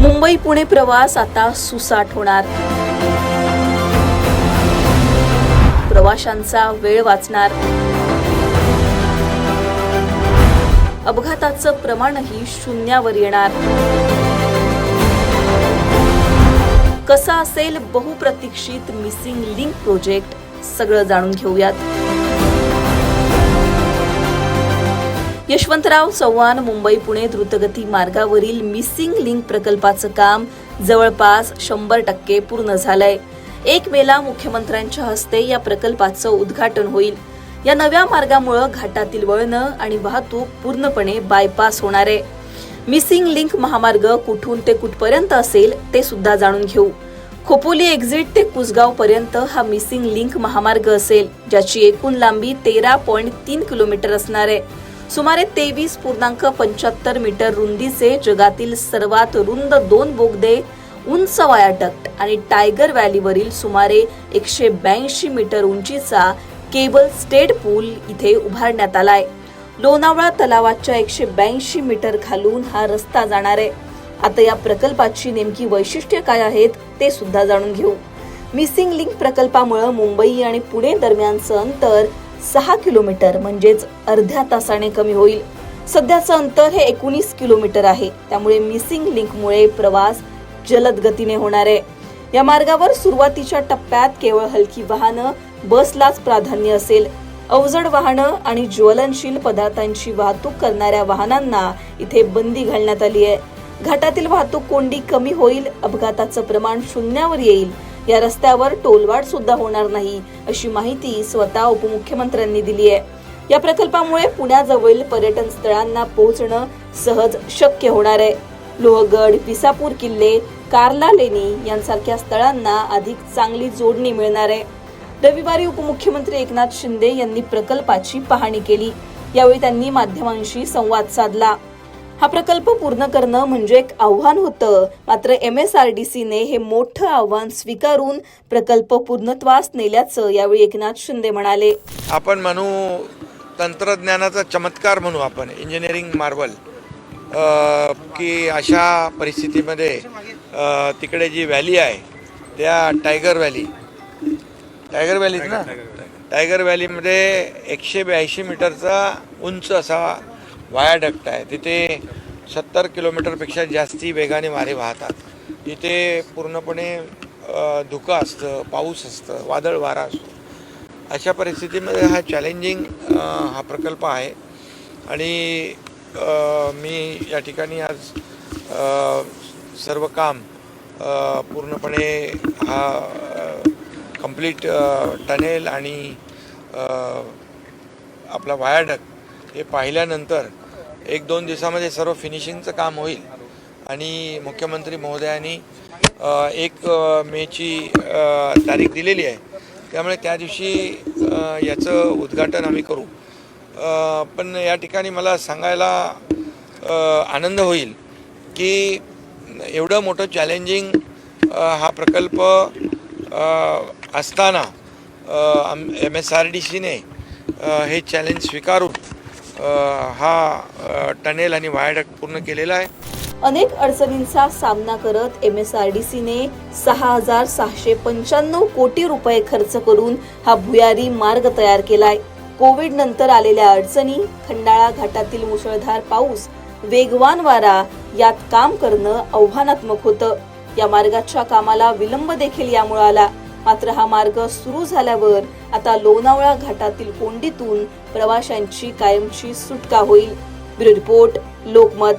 मुंबई पुणे प्रवास आता सुसाट होणार। प्रवाशांचा वेळ वाचणार। अपघाताचं प्रमाणही शून्यावर येणार। कसा असेल बहुप्रतीक्षित मिसिंग लिंक प्रोजेक्ट, सगळं जाणून घेऊयात। यशवंतराव चव्हाण मुंबई पुणे द्रुतगती मार्गावरील मिसिंग लिंक प्रकल्पाचं काम जवळपास 100% पूर्ण झालंय। 1 मेला मुख्यमंत्र्यांच्या हस्ते या प्रकल्पाचं उद्घाटन होईल। या नव्या मार्गामुळे घाटातील वळणं आणि वाहतूक पूर्णपणे बायपास होणार आहे। मिसिंग लिंक महामार्ग कुठून ते कुठपर्यंत असेल ते सुद्धा जाणून घेऊ। खोपोली एक्झिट ते कुसगाव पर्यंत हा मिसिंग लिंक महामार्ग असेल, ज्याची एकूण लांबी 13.3 किलोमीटर असणार आहे। सुमारे 23.75 मीटर रुंदीचे जगातील सर्वात रुंद 2 बोगदे, उंच वायाडक्ट आणि टायगर व्हॅलीवरील सुमारे 182 मीटर उंचीचा केबल स्टेड पूल इथे उभारण्यात आलाय। लोणावळा तलावाच्या 182 मीटर खालून हा रस्ता जाणार आहे। आता या प्रकल्पाची नेमकी वैशिष्ट्ये काय आहेत ते सुद्धा जाणून घेऊ। मिसिंग लिंक प्रकल्पामुळे मुंबई आणि पुणे दरम्यानचं अंतर 6 किलोमीटर म्हणजेच अर्ध्या तासाने कमी होईल। सध्याचं अंतर हे 19 किलोमीटर आहे, त्यामुळे मिसिंग लिंकमुळे प्रवास जलद गतीने होणार आहे। या मार्गावर सुरुवातीच्या टप्प्यात केवळ हलकी वाहनं, बसलाच प्राधान्य असेल। अवजड वाहनं आणि ज्वलनशील पदार्थांची वाहतूक करणाऱ्या वाहनांना इथे बंदी घालण्यात आली आहे। घाटातील वाहतूक कोंडी कमी होईल, अपघाताचं प्रमाण शून्यावर येईल। या रस्त्यावर टोलवाढ सुद्धा होणार नाही, अशी माहिती स्वतः उपमुख्यमंत्र्यांनी दिली आहे। या प्रकल्पामुळे पुण्याजवळील पर्यटन स्थळांना पोहोचणं सहज शक्य होणार आहे। लोहगड, विसापूर किल्ले, कार्ला लेणी यांसारख्या स्थळांना अधिक चांगली जोडणी मिळणार आहे। रविवारी उपमुख्यमंत्री एकनाथ शिंदे यांनी प्रकल्पाची पाहणी केली। यावेळी त्यांनी माध्यमांशी संवाद साधला। हा प्रकल्प पूर्ण करणं म्हणजे एक आव्हान होतं, मात्र MSRDCने हे मोठं आव्हान स्वीकारून प्रकल्प पूर्णत्वास नेल्याचं यावेळी एकनाथ शिंदे म्हणाले। आपण म्हणू तंत्रज्ञानाचा चमत्कार म्हणू आपण, इंजिनिअरिंग मार्वल, की अशा परिस्थितीमध्ये तिकडे जी व्हॅली आहे त्या टायगर व्हॅलीच ना, टायगर व्हॅलीमध्ये 182 मीटरचा उंच असा वायाडक्ट आहे। तिथे 70 किलोमीटरपेक्षा जास्ती वेगाने वारे वाहतात। तिथे पूर्णपणे धुकं असतं, पाऊस असतं, वादळ वारा असतो। अशा परिस्थितीमध्ये हा चॅलेंजिंग हा प्रकल्प आहे आणि मी या ठिकाणी आज सर्व काम पूर्णपणे हा कंप्लीट टनेल आणि आपला वायाडक्ट हे पाहिल्यानंतर 1-2 दिवसामध्ये सर्व फिनिशिंगचं काम होईल आणि मुख्यमंत्री महोदयांनी 1 मेची तारीख दिलेली आहे, त्यामुळे त्या दिवशी याचं उद्घाटन आम्ही करू। पण या ठिकाणी मला सांगायला आनंद होईल की एवढं मोठं चॅलेंजिंग हा प्रकल्प असताना MSRDCने हे चॅलेंज स्वीकारून हा टनेल आणि वायाडक्ट पूर्ण केलेला आहे। अनेक अडचणींचा सामना करत MSRDCने 6,695 कोटी रुपये खर्च करून हा भुयारी मार्ग तयार केलाय। कोविड नंतर आलेल्या अडचणी, खंडाळा घाटातील मुसळधार पाऊस, वेगवान वारा यात काम करणं आव्हानात्मक होतं। या मार्गाच्या कामाला विलंब देखील यामुळे आला, मात्र हा मार्ग सुरू झाल्यावर आता लोणावळा घाटातील कोंडीतून प्रवाशांची कायमची सुटका होईल। Bureau report, Lokmat.